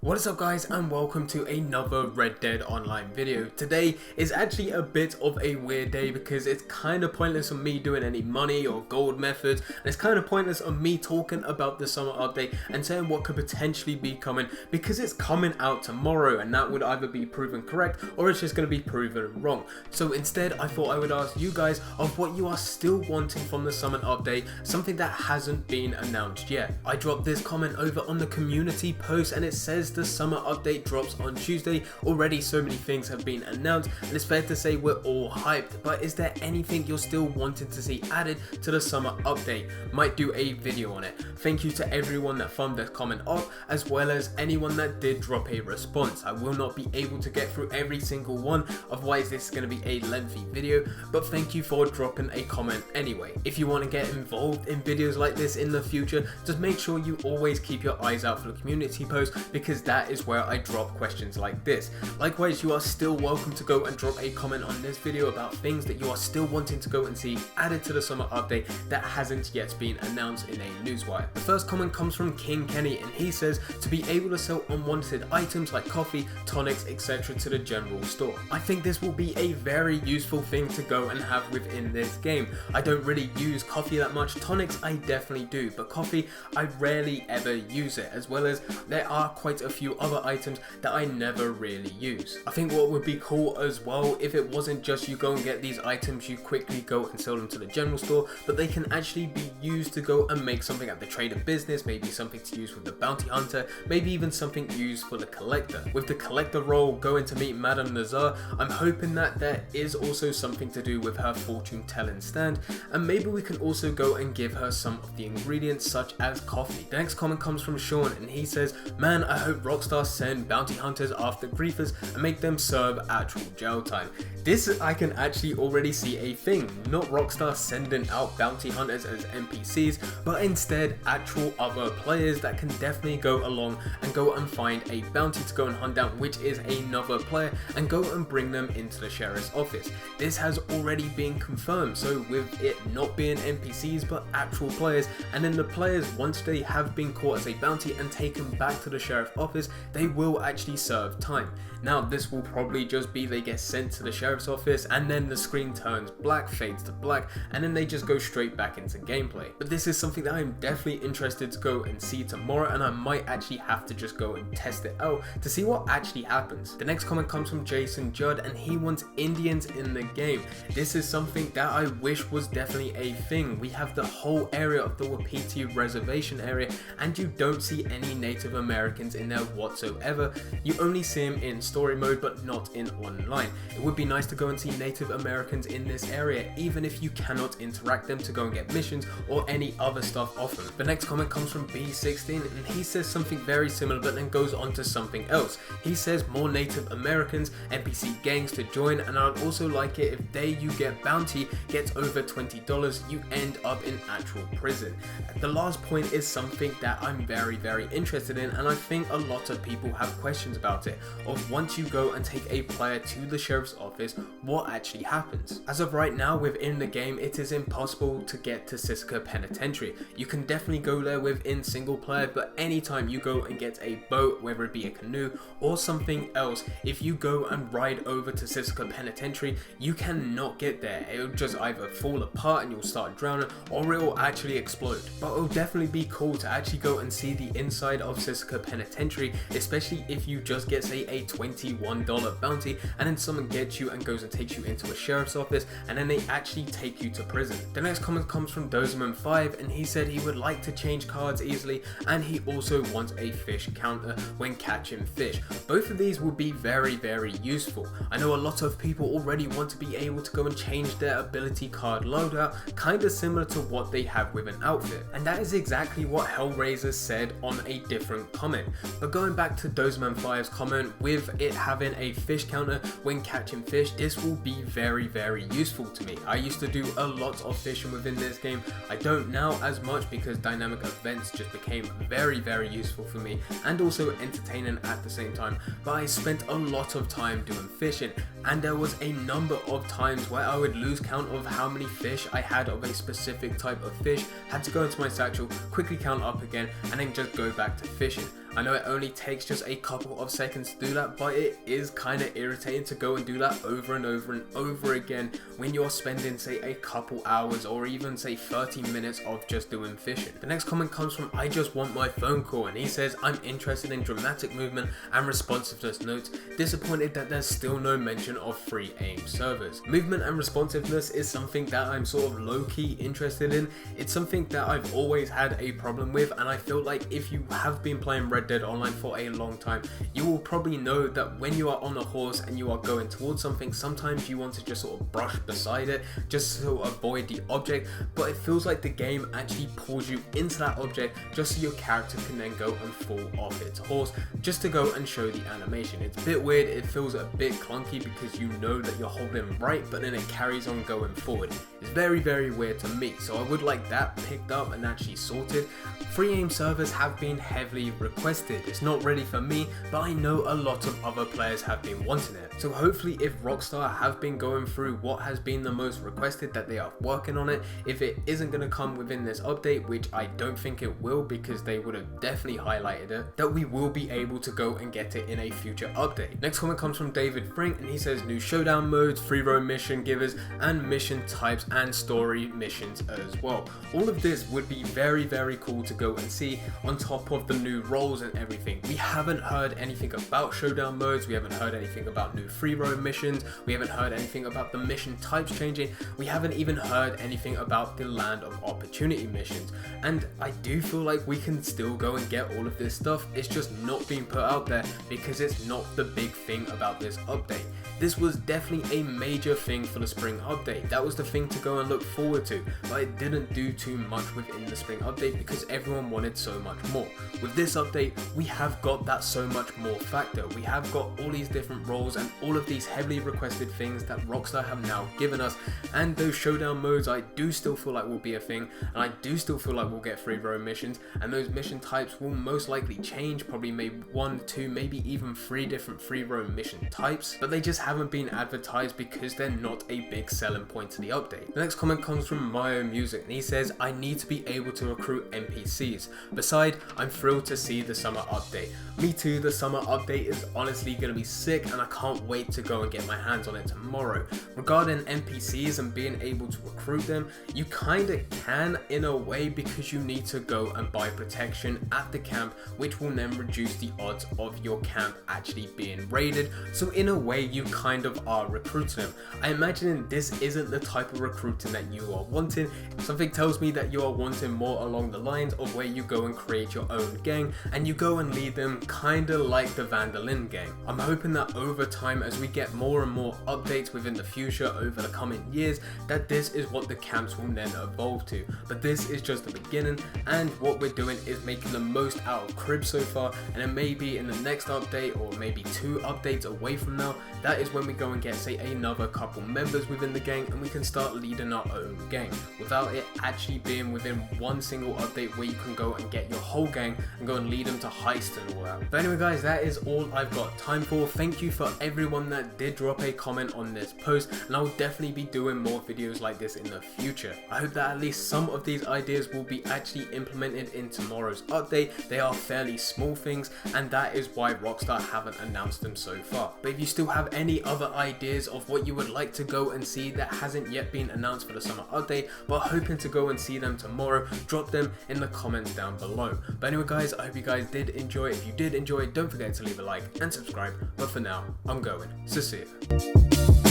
What is up guys, and welcome to another Red Dead Online video. Today is actually a bit of a weird day because it's kind of pointless on me doing any money or gold methods, and it's kind of pointless on me talking about the summer update and saying what could potentially be coming because it's coming out tomorrow and that would either be proven correct or it's just going to be proven wrong. So instead I thought I would ask you guys of what you are still wanting from the summer update, something that hasn't been announced yet. I dropped this comment over on the community post and it says the summer update drops on Tuesday. Already so many things have been announced and it's fair to say we're all hyped, but is there anything you're still wanting to see added to the summer update? Might do a video on it. Thank you to everyone that thumbed this comment up, as well as anyone that did drop a response. I will not be able to get through every single one, otherwise this is going to be a lengthy video, but thank you for dropping a comment anyway. If you want to get involved in videos like this in the future, just make sure you always keep your eyes out for the community post because that is where I drop questions like this. Likewise, you are still welcome to go and drop a comment on this video about things that you are still wanting to go and see added to the summer update that hasn't yet been announced in a newswire. The first comment comes from King Kenny and he says to be able to sell unwanted items like coffee, tonics, etc. to the general store. I think this will be a very useful thing to go and have within this game. I don't really use coffee that much. Tonics I definitely do, but coffee I rarely ever use it, as well as there are quite a few other items that I never really use. I think what would be cool as well, if it wasn't just you go and get these items, you quickly go and sell them to the general store, but they can actually be used to go and make something at the trader business, maybe something to use with the bounty hunter, maybe even something used for the collector. With the collector role going to meet Madame Nazar, I'm hoping that there is also something to do with her fortune telling stand, and maybe we can also go and give her some of the ingredients such as coffee. The next comment comes from Sean and he says, man, I hope Rockstar send bounty hunters after griefers and make them serve actual jail time. This I can actually already see a thing, not Rockstar sending out bounty hunters as NPCs, but instead actual other players that can definitely go along and go and find a bounty to go and hunt down, which is another player, and go and bring them into the sheriff's office. This has already been confirmed, so with it not being NPCs but actual players, and then the players, once they have been caught as a bounty and taken back to the sheriff's office, they will actually serve time. Now this will probably just be they get sent to the sheriff's office and then the screen turns black, fades to black, and then they just go straight back into gameplay. But this is something that I'm definitely interested to go and see tomorrow, and I might actually have to just go and test it out to see what actually happens. The next comment comes from Jason Judd and he wants Indians in the game. This is something that I wish was definitely a thing. We have the whole area of the Wapiti reservation area and you don't see any Native Americans in there whatsoever. You only see them in story mode but not in online. It would be nice to go and see Native Americans in this area, even if you cannot interact them to go and get missions or any other stuff off them. The next comment comes from B16 and he says something very similar but then goes on to something else. He says more Native Americans, NPC gangs to join, and I'd also like it if day you get bounty gets over $20, you end up in actual prison. The last point is something that I'm very interested in, and I think a lot of people have questions about it, of once you go and take a player to the sheriff's office, what actually happens. As of right now within the game, it is impossible to get to Siska Penitentiary. You can definitely go there within single player, but anytime you go and get a boat, whether it be a canoe or something else, if you go and ride over to Siska Penitentiary, you cannot get there. It'll just either fall apart and you'll start drowning, or it will actually explode. But it'll definitely be cool to actually go and see the inside of Siska Penitentiary, especially if you just get, say, a $21 bounty and then someone gets you and goes and takes you into a sheriff's office and then they actually take you to prison. The next comment comes from Dozeman5 and he said he would like to change cards easily and he also wants a fish counter when catching fish. Both of these would be very useful. I know a lot of people already want to be able to go and change their ability card loadout, kind of similar to what they have with an outfit, and that is exactly what Hellraiser said on a different comment. But going back to Dozeman5's comment with it having a fish counter when catching fish, this will be very useful to me. I used to do a lot of fishing within this game. I don't now as much because dynamic events just became very useful for me and also entertaining at the same time, but I spent a lot of time doing fishing and there was a number of times where I would lose count of how many fish I had of a specific type of fish, had to go into my satchel, quickly count up again and then just go back to fishing. I know it only takes just a couple of seconds to do that, but it is kind of irritating to go and do that over and over and over again when you're spending say a couple hours or even say 30 minutes of just doing fishing. The next comment comes from I Just Want My Phone Call, and he says, I'm interested in dramatic movement and responsiveness notes, disappointed that there's still no mention of free aim servers. Movement and responsiveness is something that I'm sort of low-key interested in. It's something that I've always had a problem with, and I feel like if you have been playing Red Dead Online for a long time, you will probably know that when you are on a horse and you are going towards something, sometimes you want to just sort of brush beside it just to avoid the object, but it feels like the game actually pulls you into that object just so your character can then go and fall off its horse just to go and show the animation. It's a bit weird, it feels a bit clunky because you know that you're holding right, but then it carries on going forward. It's very, very weird to me, so I would like that picked up and actually sorted. Free aim servers have been heavily requested. It's not ready for me, but I know a lot of other players have been wanting it. So hopefully if Rockstar have been going through what has been the most requested, that they are working on it. If it isn't going to come within this update, which I don't think it will because they would have definitely highlighted it, that we will be able to go and get it in a future update. Next comment comes from David Frink, and he says new showdown modes, free roam mission givers, and mission types and story missions as well. All of this would be very, very cool to go and see on top of the new roles and everything. We haven't heard anything about showdown modes, we haven't heard anything about new free roam missions, we haven't heard anything about the mission types changing, we haven't even heard anything about the land of opportunity missions, and I do feel like we can still go and get all of this stuff. It's just not being put out there because it's not the big thing about this update. This was definitely a major thing for the spring update. That was the thing to go and look forward to, but it didn't do too much within the spring update because everyone wanted so much more. With this update, we have got that so much more factor. We have got all these different roles and all of these heavily requested things that Rockstar have now given us, and those showdown modes I do still feel like will be a thing, and I do still feel like we'll get free roam missions, and those mission types will most likely change, probably maybe 1, 2, maybe even 3 different free roam mission types, but they just haven't been advertised because they're not a big selling point to the update. The next comment comes from Mayo Music, and he says, I need to be able to recruit NPCs. Beside, I'm thrilled to see the summer update. Me too, the summer update is honestly going to be sick, and I can't wait to go and get my hands on it tomorrow. Regarding NPCs and being able to recruit them, you kinda can in a way because you need to go and buy protection at the camp, which will then reduce the odds of your camp actually being raided. So in a way you kind of are recruiting them. I imagine this isn't the type of recruiting that you are wanting. Something tells me that you are wanting more along the lines of where you go and create your own gang and you go and lead them kinda like the Vandalin gang. I'm hoping that over time, as we get more and more updates within the future over the coming years, that this is what the camps will then evolve to. But this is just the beginning, and what we're doing is making the most out of Crib so far, and then maybe in the next update or maybe 2 updates away from now, that is when we go and get say another couple members within the gang and we can start leading our own gang without it actually being within one single update where you can go and get your whole gang and go and lead them to heist and all that. But anyway guys, that is all I've got time for. Thank you for everyone that did drop a comment on this post, and I will definitely be doing more videos like this in the future. I hope that at least some of these ideas will be actually implemented in tomorrow's update. They are fairly small things, and that is why Rockstar haven't announced them so far. But if you still have any other ideas of what you would like to go and see that hasn't yet been announced for the summer update but hoping to go and see them tomorrow, drop them in the comments down below. But anyway guys, I hope you guys did enjoy. If you did enjoy, don't forget to leave a like and subscribe. But for now, I'm going. So see ya.